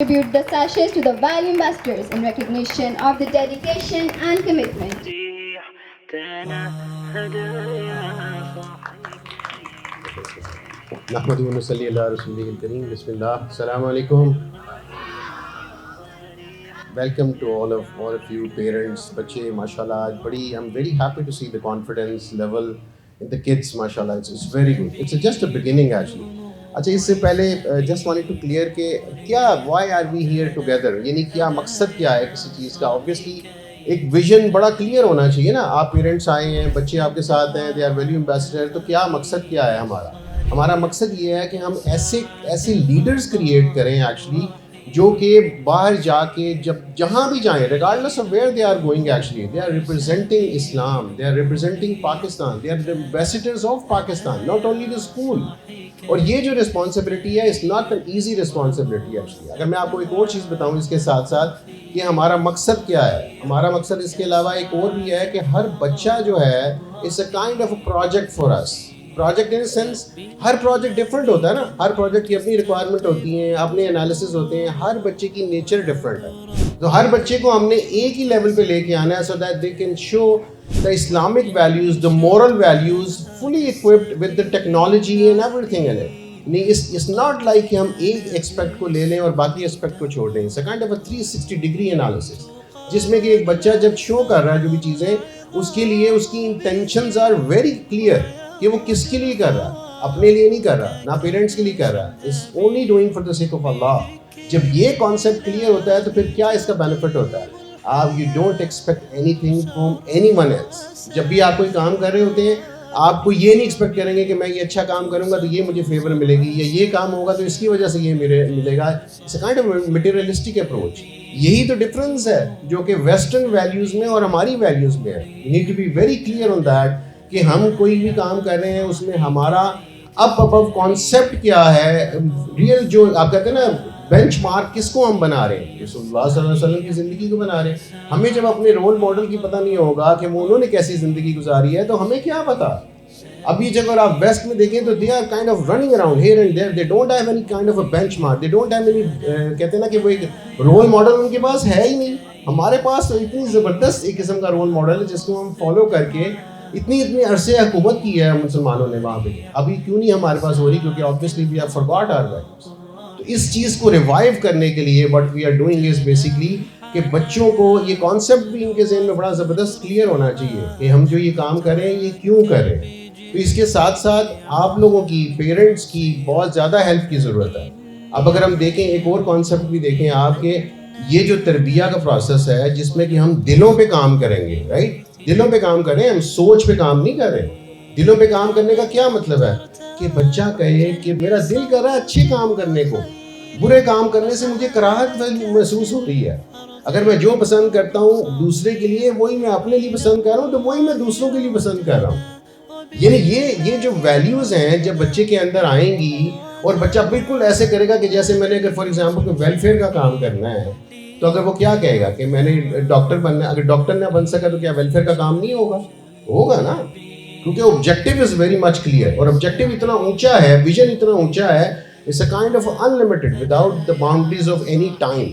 Distribute the sachets to the value ambassadors in recognition of the dedication and commitment. نحمد و نصلی علی رسول الکریم بسم اللہ السلام علیکم. Welcome to all of you parents. بچے ماشاء اللہ آج بڑی I'm very happy to see the confidence level in the kids. ماشاء اللہ it's very good. It's just a beginning actually. اچھا اس سے پہلے just wanted to clear کہ کیا why are we here together, یعنی کیا مقصد کیا ہے کسی چیز کا. obviously ایک ویژن بڑا کلیئر ہونا چاہیے نا. آپ پیرنٹس آئے ہیں, بچے آپ کے ساتھ ہیں, دے آر ویلیو امبیسڈر, تو کیا مقصد کیا ہے ہمارا مقصد یہ ہے کہ ہم ایسے لیڈرز کریٹ کریں ایکچولی جو کہ باہر جا کے جہاں بھی جائیں, regardless of where they are going, actually they are representing Islam, they are representing Pakistan, they are the ambassadors of Pakistan, not only the school. اور یہ جو رسپانسبلٹی ہے it's not an easy responsibility actually. اگر میں آپ کو ایک اور چیز بتاؤں اس کے ساتھ ساتھ کہ ہمارا مقصد کیا ہے, ہمارا مقصد اس کے علاوہ ایک اور بھی ہے کہ ہر بچہ جو ہے it's a kind of a project for us. Project in sense ہر پروجیکٹ ڈفرینٹ ہوتا ہے نا, ہر پروجیکٹ کی اپنی ریکوائرمنٹ ہوتی ہیں, اپنے انالیسز ہوتے ہیں, ہر بچے کی نیچر ڈفرینٹ ہے. تو ہر بچے کو ہم نے ایک ہی لیول پہ لے کے آنا ہے so that they can show the Islamic values, the moral values, fully equipped with the technology and everything in it. It's not like کہ ہم ایک ایکسپیکٹ کو لے لیں اور باقی ایکسپیکٹ کو چھوڑ دیں. It's a kind of a 360 degree analysis جس میں کہ ایک بچہ جب شو کر رہا ہے جو بھی چیزیں, اس کے لیے اس کی intentions are very clear کہ وہ کس کے لیے کر رہا ہے, اپنے لیے نہیں کر رہا, نہ پیرنٹس کے لیے کر رہا ہے, it's only doing for the sake of Allah. جب یہ کانسیپٹ کلیئر ہوتا ہے تو پھر کیا اس کا بینیفٹ ہوتا ہے. آپ you don't expect anything from anyone else. جب بھی آپ کوئی کام کر رہے ہوتے ہیں آپ کو یہ نہیں ایکسپیکٹ کریں گے کہ میں یہ اچھا کام کروں گا تو یہ مجھے فیور ملے گی, یا یہ کام ہوگا تو اس کی وجہ سے یہ ملے گا. It's a kind of materialistic approach. یہی تو ڈفرینس ہے جو کہ ویسٹرن ویلیوز میں اور ہماری ویلیوز میں ہے. You need to be very clear on that کہ ہم کوئی بھی کام کر رہے ہیں اس میں ہمارا اپ ابو کانسیپٹ کیا ہے, ریئل جو آپ کہتے ہیں نا بینچ مارک کس کو ہم بنا رہے ہیں, رسول اللہ صلی اللہ علیہ وسلم کی زندگی کو بنا رہے ہیں. ہمیں جب اپنے رول ماڈل کی پتہ نہیں ہوگا کہ وہ انہوں نے کیسی زندگی گزاری ہے تو ہمیں کیا پتا. ابھی جب اگر آپ ویسٹ میں دیکھیں تو they are kind of running around here and there, they don't have any kind of a benchmark, they don't have any کہتے ہیں نا کہ وہ ایک رول ماڈل ان کے پاس ہے ہی نہیں. ہمارے پاس تو اتنی زبردست ایک قسم کا رول ماڈل ہے جس کو ہم فالو کر کے اتنی عرصے حکومت کی ہے مسلمانوں نے وہاں پہ. ابھی کیوں نہیں ہمارے پاس ہو رہی, کیونکہ obviously we have forgot our values. تو اس چیز کو ریوائیو کرنے کے لیے what we are doing is basically کہ بچوں کو یہ کانسیپٹ بھی ان کے ذہن میں بڑا زبردست کلیئر ہونا چاہیے کہ ہم جو یہ کام کریں یہ کیوں کریں. تو اس کے ساتھ ساتھ آپ لوگوں کی, پیرنٹس کی بہت زیادہ ہیلپ کی ضرورت ہے. اب اگر ہم دیکھیں ایک اور کانسیپٹ بھی دیکھیں آپ کے, یہ جو تربیہ کا پروسیس ہے جس میں کہ ہم دلوں پہ کام کریں گے, رائٹ, دلوں پہ کام کریں, ہم سوچ پہ کام نہیں کر رہے. دلوں پہ کام کرنے کا کیا مطلب ہے کہ بچہ کہے کہ میرا دل کر رہا ہے اچھے کام کرنے کو, برے کام کرنے سے مجھے کراہت محسوس ہو رہی ہے. اگر میں جو پسند کرتا ہوں دوسرے کے لیے وہی میں اپنے لیے پسند کر رہا ہوں تو وہی میں دوسروں کے لیے پسند کر رہا ہوں. یعنی یہ جو ویلیوز ہیں جب بچے کے اندر آئیں گی اور بچہ بالکل ایسے کرے گا کہ جیسے میں نے اگر فار ایگزامپل ویلفیئر کا کام کرنا ہے تو اگر وہ کیا کہے گا کہ میں نے ڈاکٹر بننا ہے, اگر ڈاکٹر نہ بن سکا تو کیا ویلفیئر کا کام نہیں ہوگا نا, کیونکہ objective is very much clear. اور آبجیکٹیو اتنا اونچا ہے, ویژن اتنا اونچا ہے, it's a kind of unlimited without the boundaries of any time.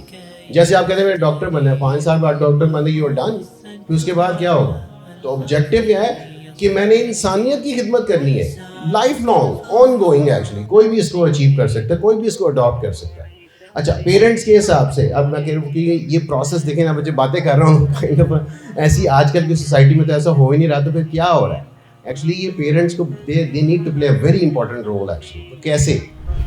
جیسے آپ کہتے ہیں میں ڈاکٹر بننا ہے, 5 سال بعد ڈاکٹر بننے یو آر ڈن, پھر اس کے بعد کیا ہوگا. تو آبجیکٹیو کیا ہے کہ میں نے انسانیت کی خدمت کرنی ہے, life long on going. Actually کوئی بھی اس کو اچیو کر سکتا ہے, کوئی بھی اس کو اڈاپٹ کر سکتا ہے. اچھا پیرنٹس کے حساب سے اب میں کہہ رہا ہوں کہ یہ پروسیس دیکھیں نا, بچے باتیں کر رہا ہوں ایسی آج کل کی سوسائٹی میں تو ایسا ہو ہی نہیں رہا, تو پھر کیا ہو رہا ہے ایکچولی. یہ پیرنٹس کو they need to play a very important role actually. تو کیسے,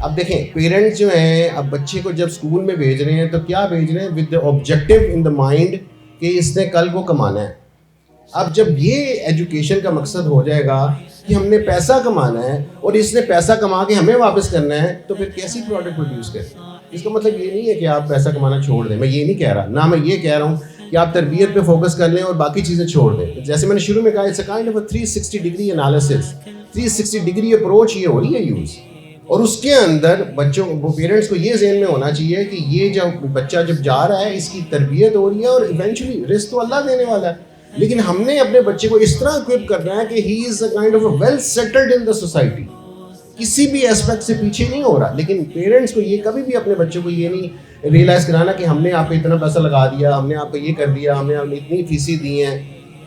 اب دیکھیں پیرنٹس جو ہیں اب بچے کو جب اسکول میں بھیج رہے ہیں تو کیا بھیج رہے ہیں with the objective in the mind کہ اس نے کل کو کمانا ہے. اب جب یہ ایجوکیشن کا مقصد ہو جائے گا کہ ہم نے پیسہ کمانا ہے اور اس نے پیسہ کما کے ہمیں واپس کرنا ہے تو پھر کیسی پروڈکٹ پروڈیوس کریں. اس کا مطلب یہ نہیں ہے کہ آپ پیسہ کمانا چھوڑ دیں, میں یہ نہیں کہہ رہا, نہ میں یہ کہہ رہا ہوں کہ آپ تربیت پہ فوکس کر لیں اور باقی چیزیں چھوڑ دیں. جیسے میں نے شروع میں کہا it's a kind of a 360 degree analysis, 360 degree approach یہ ہو رہی ہے یوز. اور اس کے اندر بچوں کو, پیرنٹس کو یہ ذہن میں ہونا چاہیے کہ یہ جب بچہ جب جا رہا ہے اس کی تربیت ہو رہی ہے اور ایونچولی رزق تو اللہ دینے والا ہے, لیکن ہم نے اپنے بچے کو اس طرح اکوپ کرنا ہے کہ he is a kind of a well settled in the society, کسی بھی اسپیکٹ سے پیچھے نہیں ہو رہا. لیکن پیرنٹس کو یہ کبھی بھی اپنے بچوں کو یہ نہیں ریئلائز کرانا کہ ہم نے آپ پہ اتنا پیسہ لگا دیا, ہم نے آپ کو یہ کر دیا, ہم نے اتنی فیسیں دی ہیں,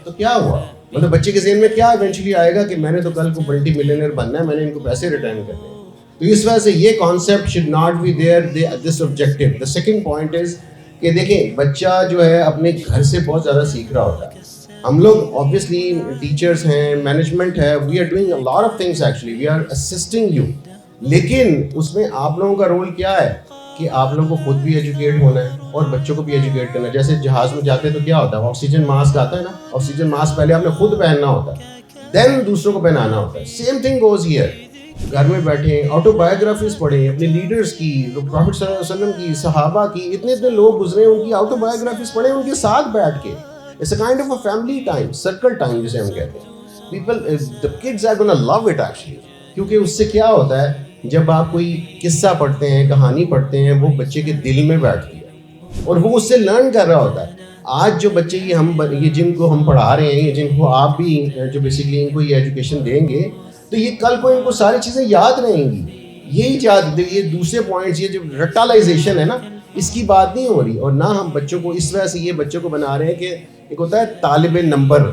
تو کیا ہوا؟ مطلب بچے کے ذہن میں کیا ایونچولی آئے گا کہ میں نے تو کل کو ملٹی ملینئر بننا ہے, میں نے ان کو پیسے ریٹرن کرنے ہیں. تو اس وجہ سے یہ concept should not be there, this objective. The second point is کہ دیکھیں بچہ جو ہے اپنے گھر سے بہت زیادہ سیکھ رہا ہوتا ہے. ہم لوگ obviously ٹیچرس ہیں, مینجمنٹ ہے, we are doing a lot of things actually, we are assisting you. لیکن اس میں آپ لوگوں کا رول کیا ہے کہ آپ لوگوں کو خود بھی ایجوکیٹ ہونا ہے اور بچوں کو بھی ایجوکیٹ کرنا ہے. جیسے جہاز میں جاتے ہیں تو کیا ہوتا ہے, آکسیجن ماسک آتا ہے نا, آکسیجن ماسک پہلے آپ نے خود پہننا ہوتا ہے, دین دوسروں کو پہنانا ہوتا ہے. Same thing goes here. گھر میں بیٹھیں, آٹو بایوگرافیز پڑھیں اپنے لیڈرس کی, پروفٹ صلی اللہ علیہ وسلم کی, صحابہ کی, اتنے لوگ گزرے ان کی آٹو بایوگرافیز پڑھیں ان کے ساتھ بیٹھ کے. It's a kind of a family time, circle time جسے ہم کہتے ہیں. People, the kids are gonna love it actually. کیونکہ اس سے کیا ہوتا ہے, جب آپ کوئی قصہ پڑھتے ہیں, کہانی پڑھتے ہیں, وہ بچے کے دل میں بیٹھتی ہے اور وہ اس سے لرن کر رہا ہوتا ہے. آج جو بچے یہ جن کو ہم پڑھا رہے ہیں, یہ جن کو آپ بھی جو بیسکلی ان کو یہ ایجوکیشن دیں گے, تو یہ کل کو ان کو ساری چیزیں یاد رہیں گی. یہی یہ دوسرے پوائنٹس, یہ جو رٹالائزیشن ہے نا, اس کی بات نہیں ہو رہی. اور نہ ہم بچوں کو اس وجہ سے یہ بچوں کو بنا رہے ہیں کہ ایک ہوتا ہے طالب نمبر,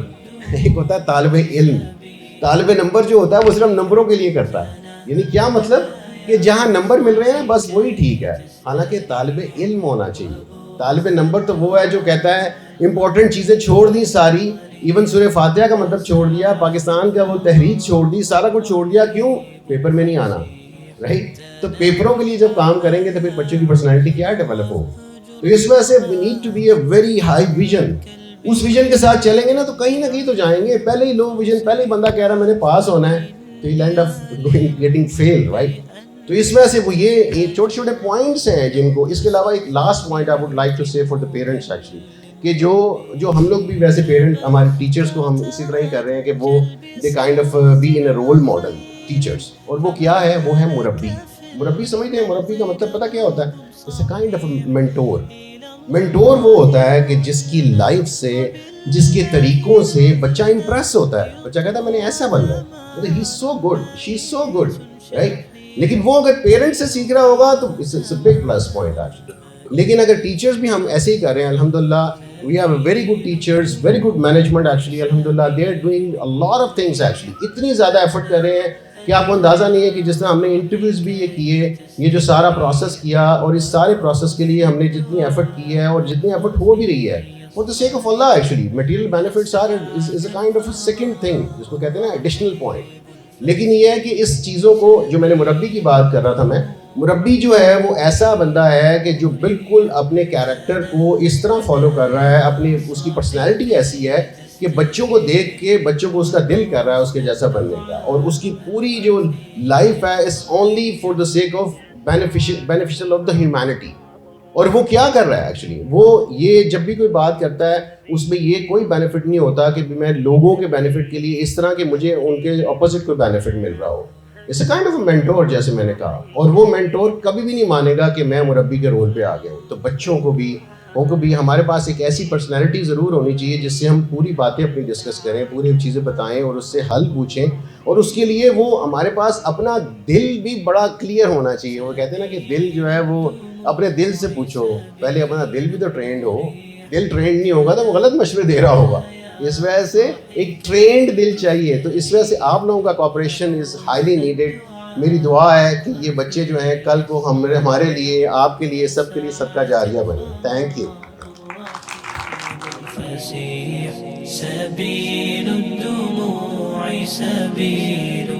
ایک ہوتا ہے طالب علم. طالب نمبر جو ہوتا ہے وہ صرف نمبروں کے لیے کرتا ہے. یعنی کیا مطلب کہ جہاں نمبر مل رہے ہیں بس وہی ٹھیک ہے, حالانکہ طالب علم ہونا چاہیے. طالب نمبر تو وہ ہے جو کہتا ہے امپورٹنٹ چیزیں چھوڑ دی ساری, ایون سورہ فاتحہ کا مطلب چھوڑ دیا, پاکستان کا وہ تحریک چھوڑ دی, سارا کچھ چھوڑ دیا. کیوں؟ پیپر میں نہیں آنا, رائٹ. تو پیپروں کے لیے جب کام کریں گے تو پھر بچوں کی پرسنالٹی کیا ڈیولپ ہو. تو اس وجہ سے we need to be a very high vision. اس ویژن کے ساتھ چلیں گے نا تو کہیں نہ کہیں تو جائیں گے. پہلے ہی لو ویژن, پہلے ہی بندہ کہہ رہا ہے میں نے پاس ہونا ہے, تو he end up getting fail, right. تو اس وجہ سے وہ یہ چھوٹے چھوٹے پوائنٹس ہیں جن کو. اس کے علاوہ ایک last point I would like to say for the parents actually, کہ جو ہم لوگ بھی ویسے پیرنٹ ہمارے ٹیچرس کو ہم اسی طرح ہی کر رہے ہیں کہ وہ they kind of be in a role model teachers. اور وہ کیا ہے, وہ ہے مربی. مربی سمجھتے ہیں, مربی کا مطلب پتہ کیا ہوتا ہے؟ It's a kind of mentor. Mentor وہ ہوتا ہے کہ جس کی لائف سے, جس کے طریقوں سے بچہ امپریس ہوتا ہے. بچہ کہتا ہے میں نے ایسا بننا ہے, he is so good, she is so good, right. لیکن وہ اگر پیرنٹ سے سیکھ رہا ہوگا تو it's a big plus point actually. لیکن اگر ٹیچرس بھی ہم ایسے ہی کر رہے ہیں, الحمدللہ we have a very good teachers, very good management actually, الحمدللہ they are doing a lot of things actually. اتنی زیادہ ایفرٹ کر رہے ہیں کہ آپ کو اندازہ نہیں ہے کہ جس طرح ہم نے انٹرویوز بھی یہ کیے, یہ جو سارا پروسیس کیا, اور اس سارے پروسیس کے لیے ہم نے جتنی ایفرٹ کی ہے اور جتنی ایفرٹ ہو بھی رہی ہے for the sake of Allah actually. Material benefits are is a kind of a second thing جس کو کہتے ہیں نا ایڈیشنل پوائنٹ. لیکن یہ ہے کہ اس چیزوں کو, جو میں نے مربی کی بات کر رہا تھا, میں مربی جو ہے وہ ایسا بندہ ہے کہ جو بالکل اپنے کیریکٹر کو اس طرح فالو کر رہا ہے, اپنی اس کی پرسنالٹی ایسی ہے کہ بچوں کو دیکھ کے بچوں کو اس کا دل کر رہا ہے اس کے جیسا بننے کا. اور اس کی پوری جو لائف ہے is only for the sake of beneficial of the humanity. اور وہ کیا کر رہا ہے ایکچولی, وہ یہ جب بھی کوئی بات کرتا ہے اس میں یہ کوئی بینیفٹ نہیں ہوتا کہ میں لوگوں کے بینیفٹ کے لیے اس طرح کہ مجھے ان کے اپوزٹ کوئی بینیفٹ مل رہا ہو. It's a kind of a mentor جیسے میں نے کہا. اور وہ مینٹور کبھی بھی نہیں مانے گا کہ میں مربی کے رول پہ آ گیا ہوں. تو بچوں کو بھی ہمارے پاس ایک ایسی پرسنالٹی ضرور ہونی چاہیے جس سے ہم پوری باتیں اپنی ڈسکس کریں, پوری چیزیں بتائیں اور اس سے حل پوچھیں. اور اس کے لیے وہ ہمارے پاس اپنا دل بھی بڑا کلیئر ہونا چاہیے. وہ کہتے ہیں نا کہ دل جو ہے وہ اپنے دل سے پوچھو, پہلے اپنا دل بھی تو ٹرینڈ ہو. دل ٹرینڈ نہیں ہوگا تو وہ غلط مشورے دے رہا ہوگا. اس وجہ سے ایک ٹرینڈ دل چاہیے. تو اس وجہ سے آپ لوگوں کا کوآپریشن از ہائیلی نیڈیڈ. میری دعا ہے کہ یہ بچے جو ہیں کل کو ہمارے لیے, آپ کے لیے, سب کے لیے صدقہ جاریہ بنے. Thank you. سبيل الدموع سبيل